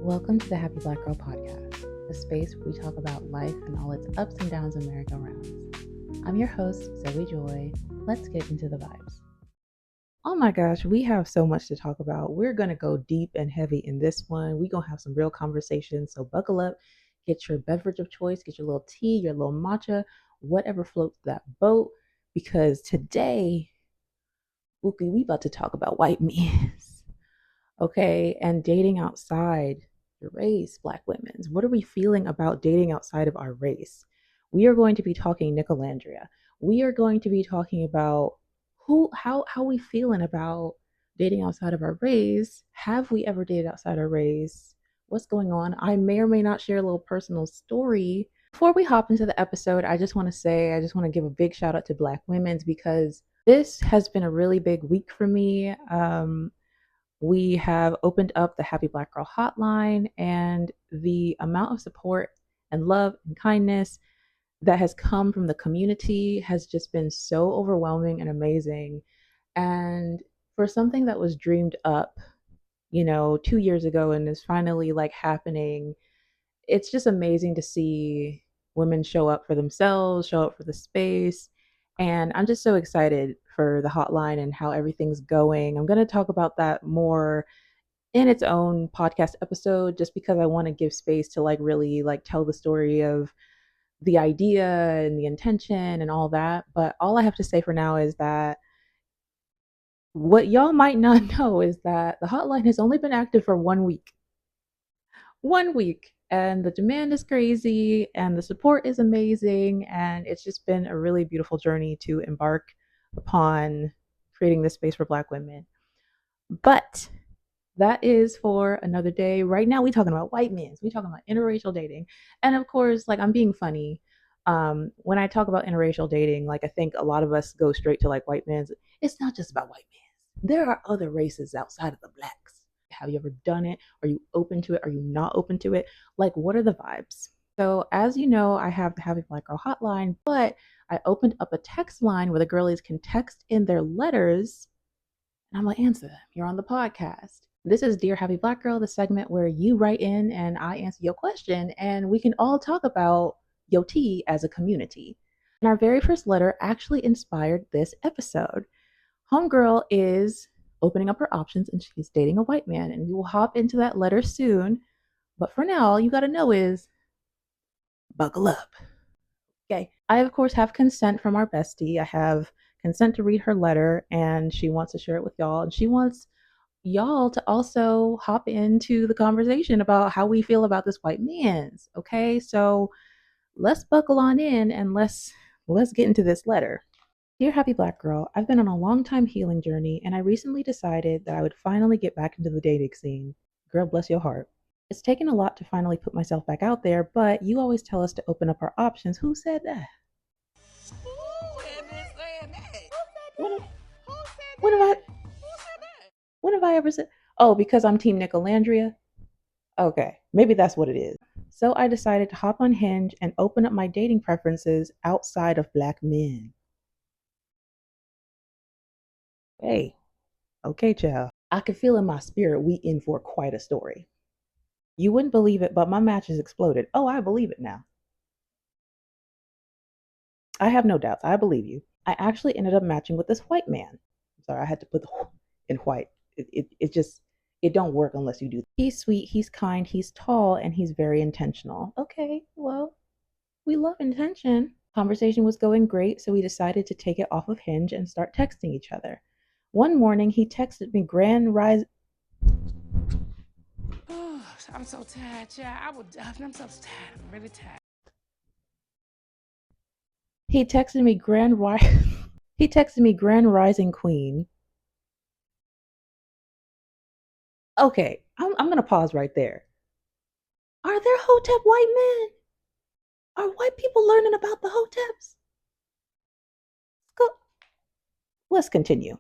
Welcome to the Happy Black Girl Podcast, a space where we talk about life and all its ups and downs and merry-go-rounds. I'm your host, Zoe Joy. Let's get into the vibes. Oh my gosh, we have so much to talk about. We're going to go deep and heavy in this one. We're going to have some real conversations, so buckle up, get your beverage of choice, get your little tea, your little matcha, whatever floats that boat, because today, we about to talk about white men. Okay, and dating outside your race, Black women's. What are we feeling about dating outside of our race? We are going to be talking Nicolandria. We are going to be talking about how we feeling about dating outside of our race. Have we ever dated outside our race? What's going on? I may or may not share a little personal story. Before we hop into the episode, I just want to give a big shout out to Black women's because this has been a really big week for me. We have opened up the Happy Black Girl hotline, and the amount of support and love and kindness that has come from the community has just been so overwhelming and amazing. And for something that was dreamed up, 2 years ago and is finally like happening, it's just amazing to see women show up for themselves, show up for the space. And I'm just so excited for the hotline and how everything's going. I'm going to talk about that more in its own podcast episode just because I want to give space to really tell the story of the idea and the intention and all that. But all I have to say for now is that what y'all might not know is that the hotline has only been active for 1 week. 1 week. And the demand is crazy and the support is amazing. And it's just been a really beautiful journey to embark upon creating this space for Black women. But that is for another day. Right now, we're talking about white men. We're talking about interracial dating. And of course, I'm being funny. When I talk about interracial dating, I think a lot of us go straight to white men's. It's not just about white men. There are other races outside of the Blacks. Have you ever done it? Are you open to it? Are you not open to it? What are the vibes? So as you know, I have the Happy Black Girl hotline, but I opened up a text line where the girlies can text in their letters, and I'm going to answer them. You're on the podcast. This is Dear Happy Black Girl, the segment where you write in and I answer your question, and we can all talk about your tea as a community. And our very first letter actually inspired this episode. Homegirl is opening up her options and she's dating a white man, and we will hop into that letter soon. But for now, all you got to know is buckle up. Okay. I, of course, have consent from our bestie. I have consent to read her letter, and she wants to share it with y'all. And she wants y'all to also hop into the conversation about how we feel about this white man's. Okay. So let's buckle on in and let's get into this letter. Dear Happy Black Girl, I've been on a long time healing journey, and I recently decided that I would finally get back into the dating scene. Girl, bless your heart. It's taken a lot to finally put myself back out there, but you always tell us to open up our options. Who said that? When have I ever said? Oh, because I'm Team Nicolandria? Okay, maybe that's what it is. So I decided to hop on Hinge and open up my dating preferences outside of Black men. Hey, okay, child. I could feel in my spirit we in for quite a story. You wouldn't believe it, but my matches exploded. Oh, I believe it now. I have no doubts. I believe you. I actually ended up matching with this white man. I'm sorry, I had to put the in white. It just, it don't work unless you do. He's sweet, he's kind, he's tall, and he's very intentional. Okay, well, we love intention. Conversation was going great, so we decided to take it off of Hinge and start texting each other. One morning, he texted me grand rise. I'm so tired, child. I'm so tired. I'm really tired. He texted me he texted me grand rising queen. Okay, I'm gonna pause right there. Are there hotep white men? Are white people learning about the hoteps? Go. Let's continue.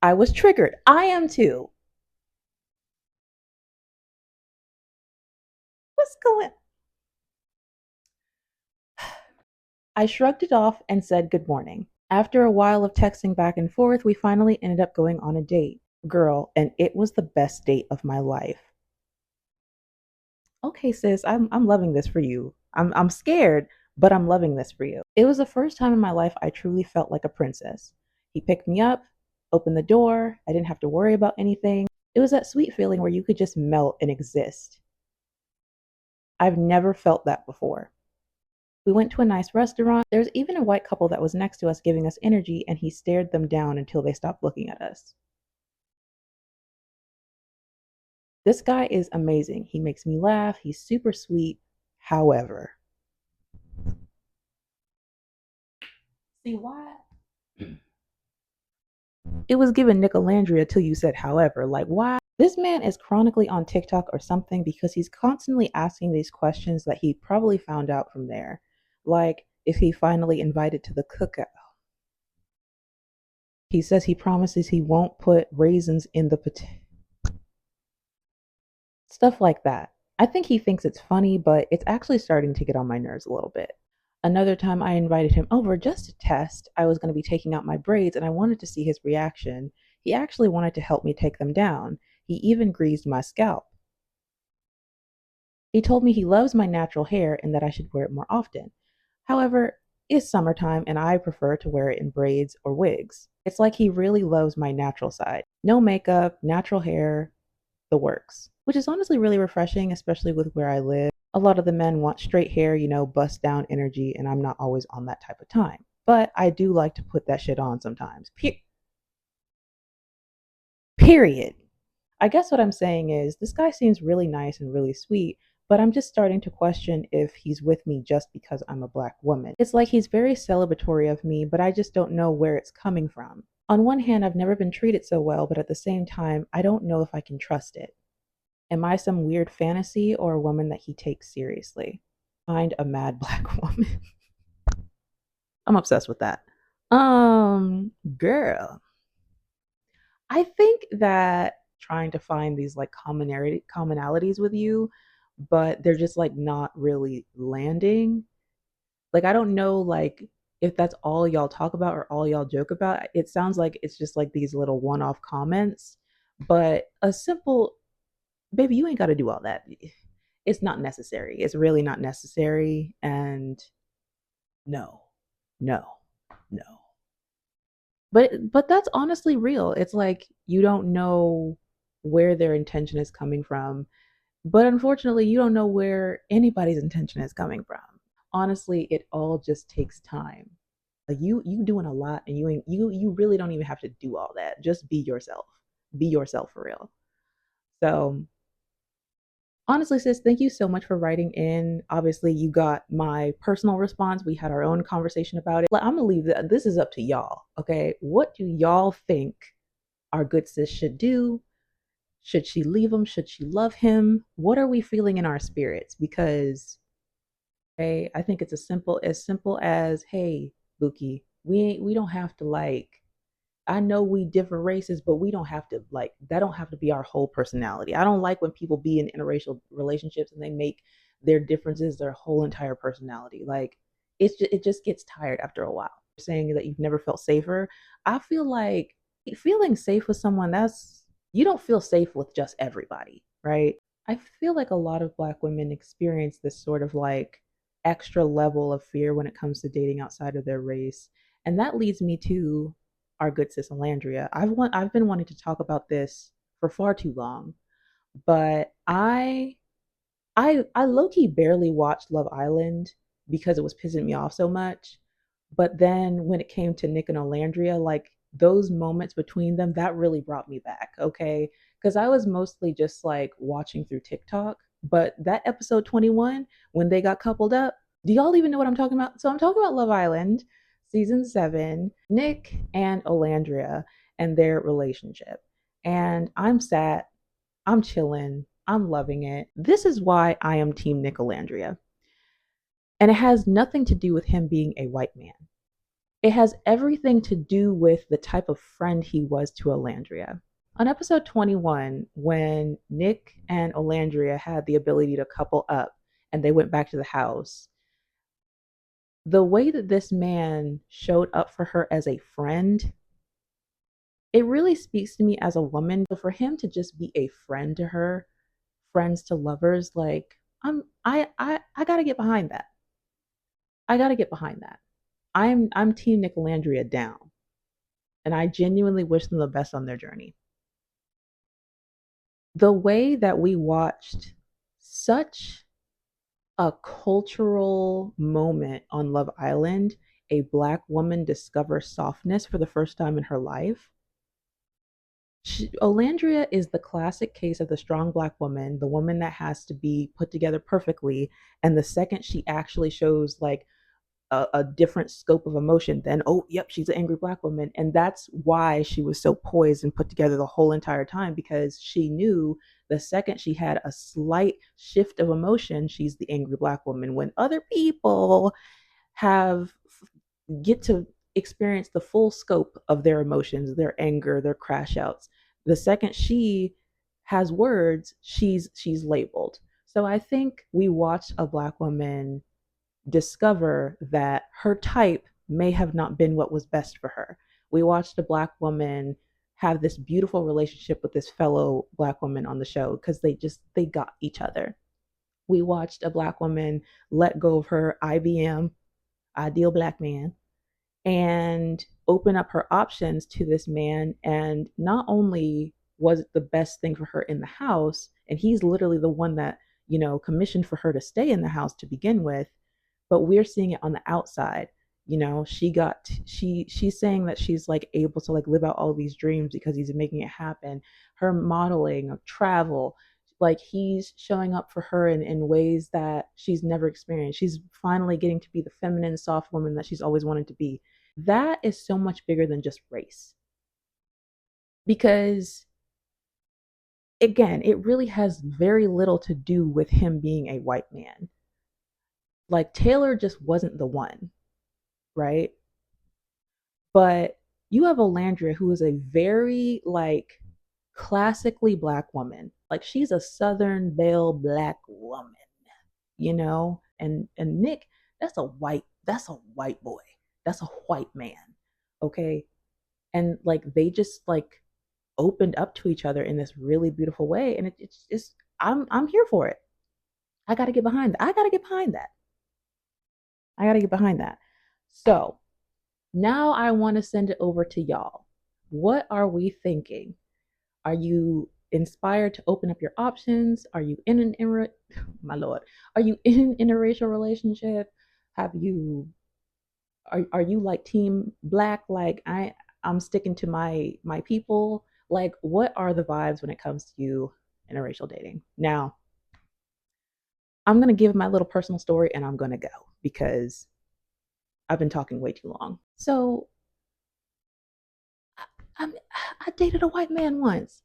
I was triggered. I am too. What's going? I shrugged it off and said good morning. After a while of texting back and forth, we finally ended up going on a date. Girl, and it was the best date of my life. Okay, sis, I'm loving this for you. I'm scared, but I'm loving this for you. It was the first time in my life I truly felt like a princess. He picked me up, opened the door. I didn't have to worry about anything. It was that sweet feeling where you could just melt and exist. I've never felt that before. We went to a nice restaurant. There's even a white couple that was next to us giving us energy, and he stared them down until they stopped looking at us. This guy is amazing. He makes me laugh. He's super sweet. However, see why? It was given Nicolandria till you said however. Like, why? This man is chronically on TikTok or something because he's constantly asking these questions that he probably found out from there. Like, is he finally invited to the cookout? He says he promises he won't put raisins in the potato. Stuff like that. I think he thinks it's funny, but it's actually starting to get on my nerves a little bit. Another time I invited him over just to test. I was going to be taking out my braids and I wanted to see his reaction. He actually wanted to help me take them down. He even greased my scalp. He told me he loves my natural hair and that I should wear it more often. However, it's summertime and I prefer to wear it in braids or wigs. It's like he really loves my natural side. No makeup, natural hair, the works. Which is honestly really refreshing, especially with where I live. A lot of the men want straight hair, bust down energy, and I'm not always on that type of time. But I do like to put that shit on sometimes. Period. I guess what I'm saying is this guy seems really nice and really sweet, but I'm just starting to question if he's with me just because I'm a black woman. It's like he's very celebratory of me, but I just don't know where it's coming from. On one hand, I've never been treated so well, but at the same time, I don't know if I can trust it. Am I some weird fantasy or a woman that he takes seriously? Find a mad black woman. I'm obsessed with that. Girl, I think that trying to find these like commonalities with you, but they're just like not really landing. Like I don't know like if that's all y'all talk about or all y'all joke about. It sounds like it's just like these little one-off comments, but a simple baby, you ain't got to do all that. It's not necessary. It's really not necessary. And no, no, no. But that's honestly real. It's like you don't know where their intention is coming from, but unfortunately, you don't know where anybody's intention is coming from. Honestly, it all just takes time. Like you doing a lot, and you really don't even have to do all that. Just be yourself. Be yourself for real. So honestly, sis, thank you so much for writing in. Obviously, you got my personal response. We had our own conversation about it. I'm gonna leave that. This is up to y'all. Okay, what do y'all think our good sis should do? Should she leave him? Should she love him? What are we feeling in our spirits? Because hey, I think it's as simple as hey, Buki, we don't have to like I know we different races, but we don't have to like that don't have to be our whole personality. I don't like when people be in interracial relationships and they make their differences their whole entire personality. Like it just gets tired after a while. Saying that you've never felt safer. I feel like feeling safe with someone that's you don't feel safe with just everybody, right? I feel like a lot of black women experience this sort of like extra level of fear when it comes to dating outside of their race. And that leads me to our good sis Landria. I've been wanting to talk about this for far too long, but I low key barely watched Love Island because it was pissing me off so much. But then when it came to Nick and Olandria, like those moments between them, that really brought me back. Okay, because I was mostly just like watching through TikTok. But that episode 21, when they got coupled up, do y'all even know what I'm talking about? So I'm talking about Love Island, season 7, Nick and Olandria and their relationship. And I'm sad. I'm chilling. I'm loving it. This is why I am Team Nicolandria. And it has nothing to do with him being a white man. It has everything to do with the type of friend he was to Olandria. On episode 21, when Nick and Olandria had the ability to couple up and they went back to the house, the way that this man showed up for her as a friend, it really speaks to me as a woman. So for him to just be a friend to her, friends to lovers, like I gotta get behind that. I gotta get behind that. I'm team Nicolandria down. And I genuinely wish them the best on their journey. The way that we watched such a cultural moment on Love Island, a black woman discover softness for the first time in her life. Olandria is the classic case of the strong black woman, the woman that has to be put together perfectly. And the second she actually shows like a different scope of emotion, then oh yep, she's an angry black woman. And that's why she was so poised and put together the whole entire time, because she knew the second she had a slight shift of emotion, she's the angry black woman. When other people have get to experience the full scope of their emotions, their anger, their crash outs, the second she has words, she's labeled. So I think we watched a black woman discover that her type may have not been what was best for her. We watched a black woman have this beautiful relationship with this fellow black woman on the show because they got each other. We watched a black woman let go of her IBM, ideal black man, and open up her options to this man. And not only was it the best thing for her in the house, and he's literally the one that, commissioned for her to stay in the house to begin with, but we're seeing it on the outside. She's saying that she's like able to like live out all these dreams because he's making it happen. Her modeling of travel, like he's showing up for her in ways that she's never experienced. She's finally getting to be the feminine soft woman that she's always wanted to be. That is so much bigger than just race, because again, it really has very little to do with him being a white man. Like Taylor just wasn't the one, right? But you have Olandria, who is a very like classically black woman. Like she's a Southern Belle black woman, And Nick, that's a white boy. That's a white man. Okay. And like they just like opened up to each other in this really beautiful way. And it's just I'm here for it. I gotta get behind that. I gotta get behind that. I gotta get behind that. So now I want to send it over to y'all. What are we thinking? Are you inspired to open up your options? Are you in an my lord? Are you in an interracial relationship? Have you are you like team black? Like I'm sticking to my people. Like what are the vibes when it comes to you interracial dating? Now, I'm gonna give my little personal story and I'm gonna go because I've been talking way too long. So I, I dated a white man once.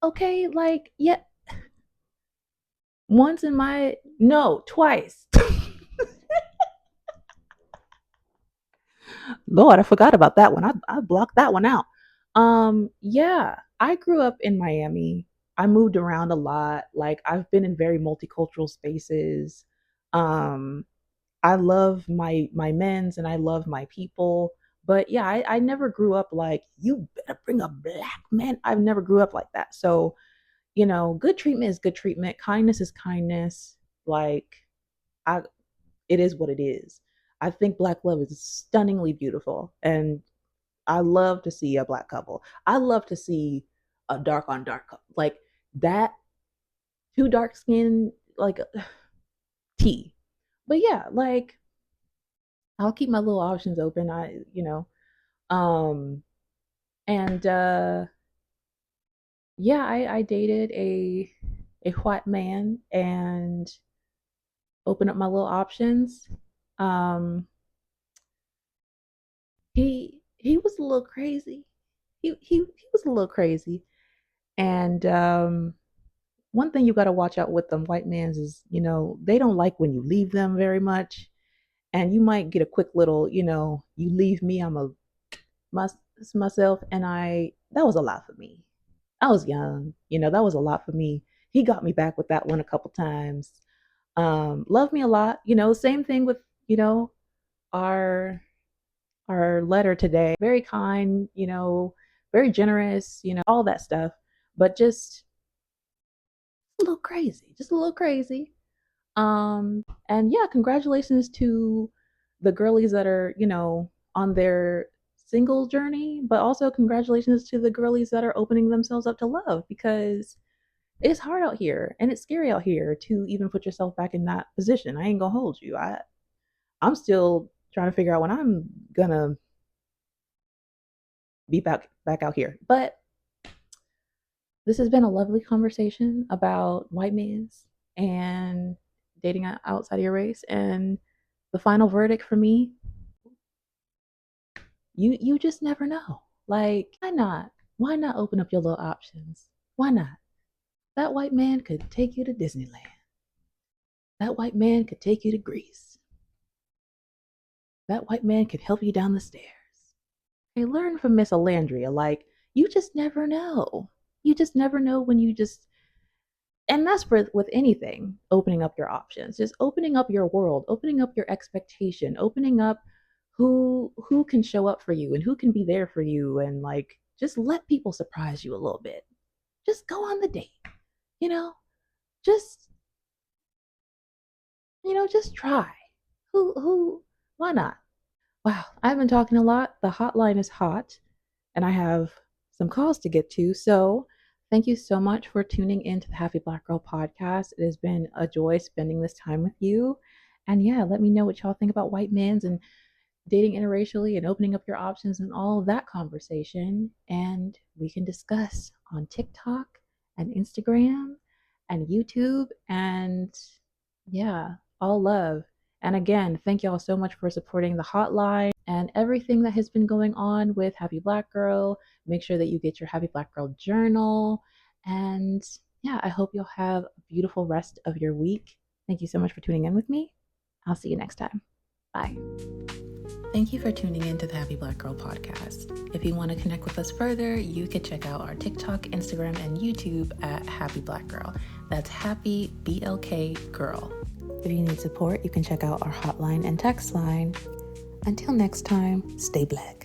Okay, like yeah, once in my no, twice. Lord, I forgot about that one. I blocked that one out. Yeah, I grew up in Miami. I moved around a lot. Like I've been in very multicultural spaces. Um, I love my men's and I love my people. But yeah, I never grew up like you better bring a black man. I've never grew up like that. So good treatment is good treatment. Kindness is kindness. Like I it is what it is. I think black love is stunningly beautiful, and I love to see a black couple. I love to see a dark on dark couple. Like that two dark skin like tea. But yeah, like I'll keep my little options open. Um and yeah, I dated a white man and opened up my little options. Um he was a little crazy. He was a little crazy. And one thing you got to watch out with them white mans is, they don't like when you leave them very much. And you might get a quick little, you leave me, I'm a myself. And that was a lot for me. I was young, that was a lot for me. He got me back with that one a couple times. Loved me a lot, same thing with, our letter today. Very kind, very generous, all that stuff, but just a little crazy, just a little crazy. And yeah, congratulations to the girlies that are, on their single journey, but also congratulations to the girlies that are opening themselves up to love, because it's hard out here and it's scary out here to even put yourself back in that position. I ain't gonna hold you. I'm still trying to figure out when I'm gonna be back out here. But this has been a lovely conversation about white males and dating outside of your race. And the final verdict for me, you just never know. Like, why not? Why not open up your little options? Why not? That white man could take you to Disneyland. That white man could take you to Greece. That white man could help you down the stairs. Hey, learn from Miss Alandria. Like, you just never know. You just never know when you just, and that's with anything, opening up your options, just opening up your world, opening up your expectation, opening up who can show up for you and who can be there for you, and like just let people surprise you a little bit. Just go on the date, you know, just just try. Who why not? Wow, I've been talking a lot. The hotline is hot and I have some calls to get to. So, thank you so much for tuning into the Happy Black Girl podcast. It has been a joy spending this time with you. And yeah, let me know what y'all think about white men's and dating interracially and opening up your options and all of that conversation. And we can discuss on TikTok and Instagram and YouTube. And yeah, all love. And again, thank y'all so much for supporting the hotline and everything that has been going on with Happy Black Girl. Make sure that you get your Happy Black Girl journal. And yeah, I hope you'll have a beautiful rest of your week. Thank you so much for tuning in with me. I'll see you next time. Bye. Thank you for tuning in to the Happy Black Girl podcast. If you want to connect with us further, you can check out our TikTok, Instagram, and YouTube at Happy Black Girl. That's Happy BLK Girl. If you need support, you can check out our hotline and text line. Until next time, stay black.